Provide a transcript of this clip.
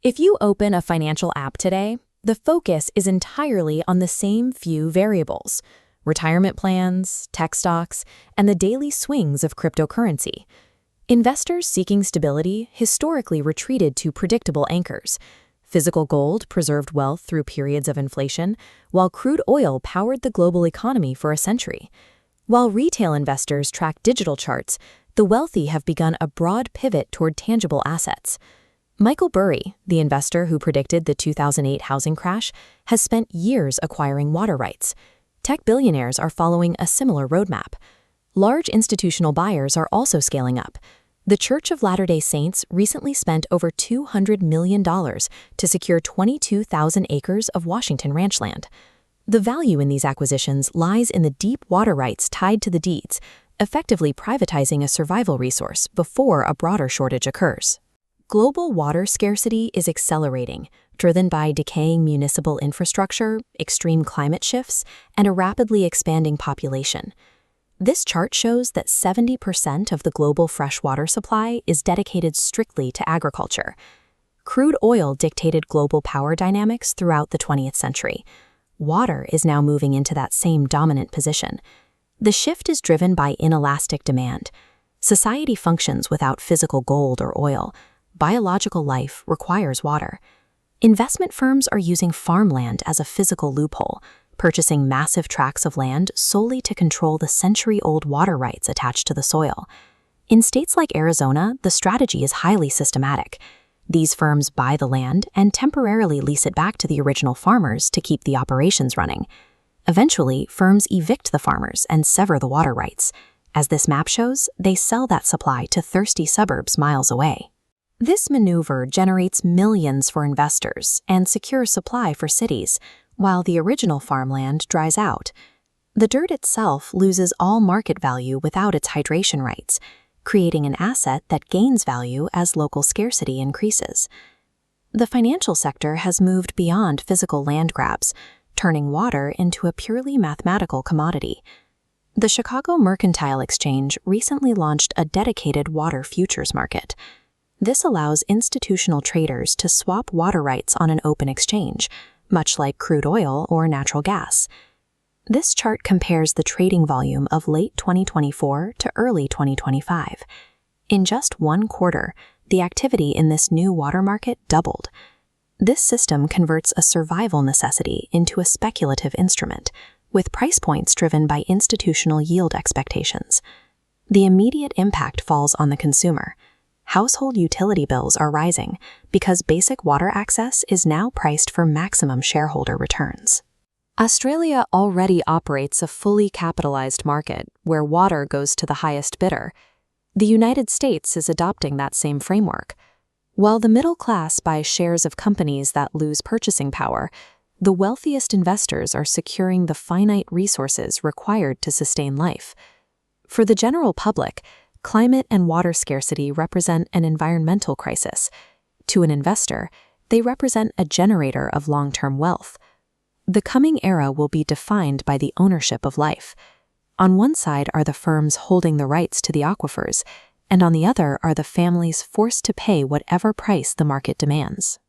If you open a financial app today, the focus is entirely on the same few variables: retirement plans, tech stocks, and the daily swings of cryptocurrency. Investors seeking stability historically retreated to predictable anchors. Physical gold preserved wealth through periods of inflation, while crude oil powered the global economy for a century. While retail investors track digital charts, the wealthy have begun a broad pivot toward tangible assets. Michael Burry, the investor who predicted the 2008 housing crash, has spent years acquiring water rights. Tech billionaires are following a similar roadmap. Large institutional buyers are also scaling up. The Church of Latter-day Saints recently spent over $200 million to secure 22,000 acres of Washington ranch land. The value in these acquisitions lies in the deep water rights tied to the deeds, effectively privatizing a survival resource before a broader shortage occurs. Global water scarcity is accelerating, driven by decaying municipal infrastructure, extreme climate shifts, and a rapidly expanding population. This chart shows that 70% of the global freshwater supply is dedicated strictly to agriculture. Crude oil dictated global power dynamics throughout the 20th century. Water is now moving into that same dominant position. The shift is driven by inelastic demand. Society functions without physical gold or oil. Biological life requires water. Investment firms are using farmland as a physical loophole, purchasing massive tracts of land solely to control the century-old water rights attached to the soil. In states like Arizona, the strategy is highly systematic. These firms buy the land and temporarily lease it back to the original farmers to keep the operations running. Eventually, firms evict the farmers and sever the water rights. As this map shows, they sell that supply to thirsty suburbs miles away. This maneuver generates millions for investors and secures supply for cities, while the original farmland dries out. The dirt itself loses all market value without its hydration rights, creating an asset that gains value as local scarcity increases. The financial sector has moved beyond physical land grabs, turning water into a purely mathematical commodity. The Chicago Mercantile Exchange recently launched a dedicated water futures market. This allows institutional traders to swap water rights on an open exchange, much like crude oil or natural gas. This chart compares the trading volume of late 2024 to early 2025. In just one quarter, the activity in this new water market doubled. This system converts a survival necessity into a speculative instrument, with price points driven by institutional yield expectations. The immediate impact falls on the consumer. Household utility bills are rising because basic water access is now priced for maximum shareholder returns. Australia already operates a fully capitalized market where water goes to the highest bidder. The United States is adopting that same framework. While the middle class buys shares of companies that lose purchasing power, the wealthiest investors are securing the finite resources required to sustain life. For the general public, climate and water scarcity represent an environmental crisis. To an investor, they represent a generator of long-term wealth. The coming era will be defined by the ownership of life. On one side are the firms holding the rights to the aquifers, and on the other are the families forced to pay whatever price the market demands.